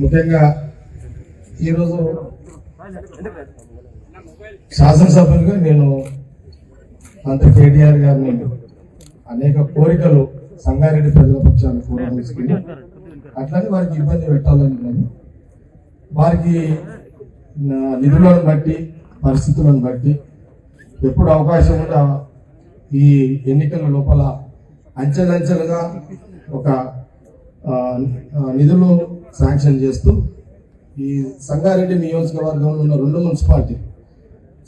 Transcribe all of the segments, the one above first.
ముఖ్యంగా ఈరోజు శాసనసభ్యులుగా నేను మంత్రి కేటీఆర్ గారిని అనేక కోరికలు సంగారెడ్డి ప్రజల పక్షాన్ని కూడా తీసుకుని అట్లానే వారికి ఇబ్బంది పెట్టాలని కానీ వారికి నిధులను బట్టి పరిస్థితులను బట్టి ఎప్పుడు అవకాశం ఉంటే ఈ ఎన్నికల లోపల అంచెలంచెలుగా ఒక నిధులు శాంక్షన్ చేస్తూ ఈ సంగారెడ్డి నియోజకవర్గంలో ఉన్న 2 మున్సిపాలిటీ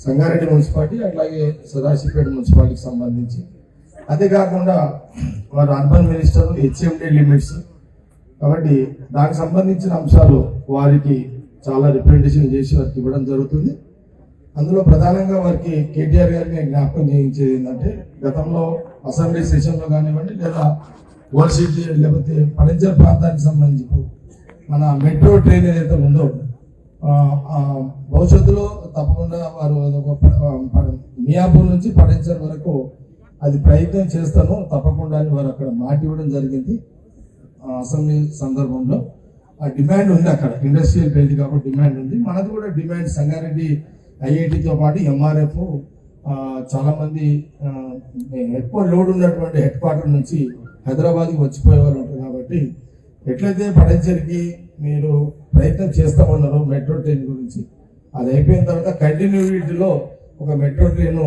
సంగారెడ్డి మున్సిపాలిటీ అట్లాగే సదాశివపేట మున్సిపాలిటీకి సంబంధించి అదే కాకుండా వారు అర్బన్ మినిస్టర్ హెచ్ఎండి లిమిట్స్ కాబట్టి దానికి సంబంధించిన అంశాలు వారికి చాలా రిప్రజెంటేషన్ చేసి వారికి ఇవ్వడం జరుగుతుంది. అందులో ప్రధానంగా వారికి కేటీఆర్ గారిని జ్ఞాపకం చేయించేది ఏంటంటే గతంలో అసెంబ్లీ సెషన్లో కానివ్వండి లేదా ఓల్డ్ సిటీ లేకపోతే పడంజర్ ప్రాంతానికి సంబంధించి మన మెట్రో ట్రైన్ ఏదైతే ఉందో భవిష్యత్తులో తప్పకుండా వారు మియాపూర్ నుంచి పడంజర్ వరకు అది ప్రయత్నం చేస్తాను తప్పకుండా అని వారు అక్కడ మాట ఇవ్వడం జరిగింది. అసెంబ్లీ సందర్భంలో ఆ డిమాండ్ ఉంది, అక్కడ ఇండస్ట్రియల్ బెల్ట్ కాబట్టి డిమాండ్ ఉంది. మనది కూడా డిమాండ్ సంగారెడ్డి ఐఐటితో పాటు ఎంఆర్ఎఫ్ చాలా మంది ఎక్కువ లోడ్ ఉన్నటువంటి హెడ్ క్వార్టర్ నుంచి హైదరాబాద్కి వచ్చిపోయే వాళ్ళు ఉంటారు కాబట్టి ఎట్లయితే పడంజర్కి మీరు ప్రయత్నం చేస్తామన్నారో మెట్రో ట్రైన్ గురించి అది అయిపోయిన తర్వాత కంటిన్యూటీలో ఒక మెట్రో ట్రైన్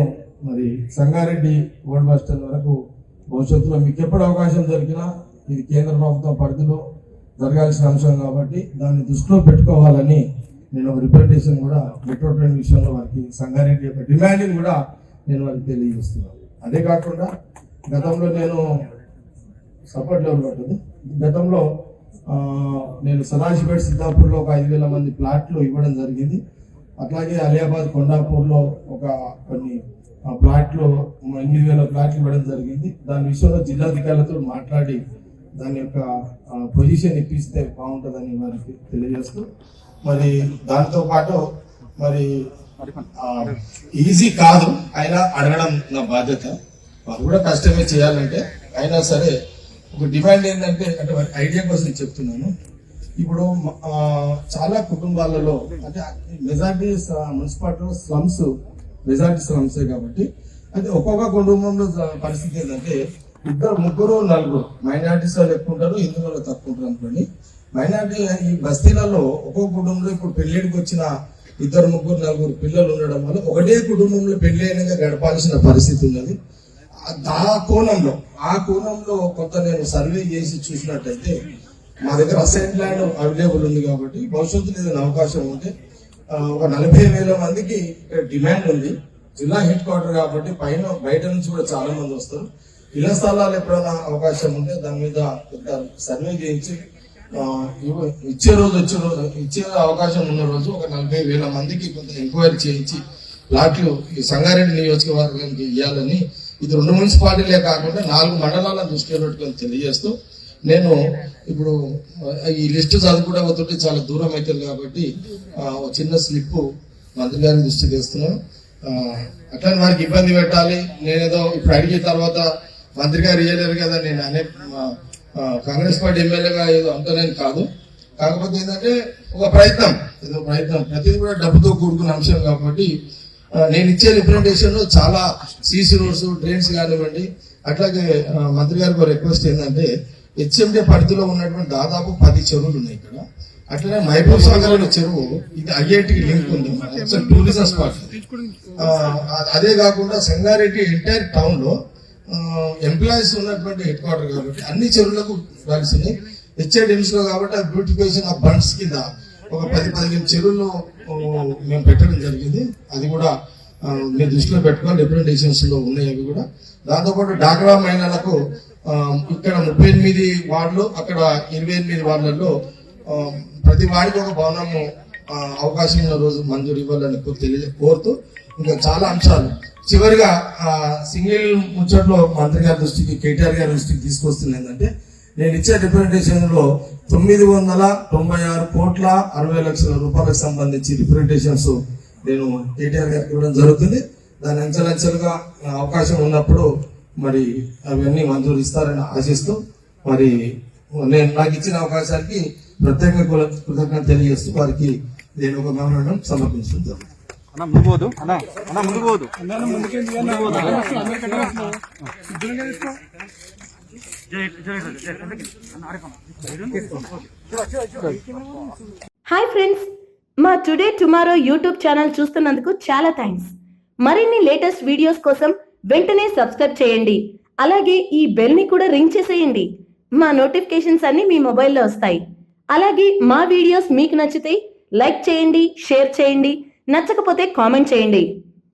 మరి సంగారెడ్డి ఓల్డ్ బస్ స్టాండ్ వరకు భవిష్యత్తులో మీకు ఎప్పుడు అవకాశం దొరికినా ఇది కేంద్ర ప్రభుత్వం పరిధిలో జరగాల్సిన అంశం కాబట్టి దాన్ని దృష్టిలో పెట్టుకోవాలని నేను ఒక రిప్రజెంటేషన్ కూడా మెట్రో ట్రైన్ విషయంలో వారికి సంగారెడ్డి యొక్క డిమాండ్ని కూడా నేను వారికి తెలియజేస్తున్నాను. అదే కాకుండా గతంలో నేను సపోర్ట్ లెవెల్ పడుతుంది. గతంలో నేను సదాశివపేట సిద్ధాపూర్లో ఒక 5,000 మంది ప్లాట్లు ఇవ్వడం జరిగింది. అట్లాగే అలియాబాద్ కొండాపూర్లో ఒక కొన్ని ప్లాట్లు 8,000 ప్లాట్లు ఇవ్వడం జరిగింది. దాని విషయంలో జిల్లాధికారులతో మాట్లాడి దాని యొక్క పొజిషన్ ఇప్పిస్తే బాగుంటుందని వారికి తెలియజేస్తూ మరి దాంతో పాటు మరి ఈజీ కాదు అయినా అడగడం నా బాధ్యత. వారు కూడా కష్టమే చేయాలంటే అయినా సరే ఒక డిమాండ్ ఏంటంటే అంటే ఐడియా కోసం చెప్తున్నాను. ఇప్పుడు చాలా కుటుంబాలలో అంటే మెజారిటీ మున్సిపాలిటీలో స్లమ్స్ మెజారిటీ స్లమ్సే కాబట్టి అంటే ఒక్కొక్క కుటుంబంలో పరిస్థితి ఏంటంటే 2, 3, 4 మైనారిటీస్ వాళ్ళు ఎక్కువ ఉంటారు, హిందువులు తక్కువ ఉంటారు అనుకోండి. మైనారిటీ ఈ బస్తీలలో ఒక్కొక్క కుటుంబంలో ఇప్పుడు పెళ్లిడికి వచ్చిన 2, 3, 4 పిల్లలు ఉండడం వల్ల ఒకటే కుటుంబంలో పెళ్లి అయినాక గడపాల్సిన పరిస్థితి ఉన్నది. ఆ కోణంలో కొంత నేను సర్వే చేసి చూసినట్టయితే మా దగ్గర అసైన్ ల్యాండ్ అవైలబుల్ ఉంది కాబట్టి భవిష్యత్తులో ఏదైనా అవకాశం ఉంటే ఒక 40,000 మందికి డిమాండ్ ఉంది. జిల్లా హెడ్ క్వార్టర్ కాబట్టి పైన బయట నుంచి కూడా చాలా మంది వస్తారు. ఇళ్ల స్థలాలు ఎప్పుడైనా అవకాశం ఉంటే దాని మీద సర్వే చేయించి ఇచ్చే అవకాశం ఉన్న రోజు ఒక 40,000 మందికి కొంత ఎంక్వైరీ చేయించి ప్లాట్లు ఈ సంగారెడ్డి నియోజకవర్గానికి ఇవ్వాలని ఇది 2 మున్సిపాలిటీలే కాకుండా 4 మండలాలను దృష్టిలో పెట్టుకొని తెలియజేస్తూ నేను ఇప్పుడు ఈ లిస్టు చదువుకుంటే పోతుంటే చాలా దూరం అవుతుంది కాబట్టి ఒక చిన్న స్లిప్ మంత్రి గారిని దృష్టికి వేస్తున్నాను. అట్లా వారికి ఇబ్బంది పెట్టాలి నేనేదో ఇప్పుడు అడిగిన తర్వాత మంత్రి గారు ఇయ్యలేరు కదా నేను కాంగ్రెస్ పార్టీ ఎమ్మెల్యేగా ఏదో అంటేనేది కాదు. కాకపోతే ఏంటంటే ఒక ప్రయత్నం ప్రతిదీ కూడా డబ్బుతో కూడుకున్న అంశం కాబట్టి నేను ఇచ్చే రిప్రజెంటేషన్ లో చాలా సీసీ రోడ్స్ డ్రైన్స్ కానివ్వండి. అట్లాగే మంత్రి గారికి రిక్వెస్ట్ ఏంటంటే హెచ్ఎండి పరిధిలో ఉన్నటువంటి దాదాపు 10 చెరువులు ఉన్నాయి ఇక్కడ. అట్లనే మహబూబ్ సాగర్ చెరువు ఇది ఐఐటికి లింక్ ఉంది, టూరిజం స్పాట్. అదే కాకుండా సంగారెడ్డి ఎంటైర్ టౌన్ లో ఎంప్లాయీస్ ఉన్నటువంటి హెడ్ క్వార్టర్ కాబట్టి అన్ని చెరువులకు రాల్సింది హెచ్ఐడిఎంస్ లో కాబట్టి అది బ్యూటిఫికేషన్ ఆఫ్ బండ్స్ కింద ఒక 10-15 చెరువులు మేము పెట్టడం జరిగింది. అది కూడా మీరు దృష్టిలో పెట్టుకోవాలి, రిప్రజెంటేషన్స్ లో ఉన్నాయి అవి కూడా. దాంతోపాటు డాక్రా మహిళలకు ఇక్కడ 38 వార్డులు అక్కడ 28 వార్డులలో ప్రతి వాడికి ఒక భవనము అవకాశం ఉన్న రోజు మంజూరు ఇవ్వాలని కోరుతూ ఇంకా చాలా అంశాలు చివరిగా సింగిల్ ముచ్చట్లో మంత్రి గారి దృష్టికి కేటీఆర్ గారి దృష్టికి తీసుకొస్తుంది ఏంటంటే నేను ఇచ్చే రిప్రజెంటేషన్ లో 996,60,00,000 రూపాయలకు సంబంధించి రిప్రజెంటేషన్స్ నేను కేటీఆర్ గారికి ఇవ్వడం జరుగుతుంది. దాని అంచెలంచెలుగా అవకాశం ఉన్నప్పుడు మరి అవన్నీ మంజూరు ఇస్తారని ఆశిస్తూ మరి నేను నాకు ఇచ్చిన అవకాశానికి ప్రత్యేక కృతజ్ఞత తెలియజేస్తూ వారికి నేను ఒక మెమోరాండం సమర్పించుకుంటాను. హాయ్ ఫ్రెండ్స్, మా టుడే టుమారో యూట్యూబ్ ఛానల్ చూస్తున్నందుకు చాలా థ్యాంక్స్. మరిన్ని లేటెస్ట్ వీడియోస్ కోసం వెంటనే సబ్స్క్రైబ్ చేయండి. అలాగే ఈ బెల్ ని కూడా రింగ్ చేసేయండి. మా నోటిఫికేషన్స్ అన్ని మీ మొబైల్లో వస్తాయి. అలాగే మా వీడియోస్ మీకు నచ్చితే లైక్ చేయండి, షేర్ చేయండి, నచ్చకపోతే కామెంట్ చేయండి.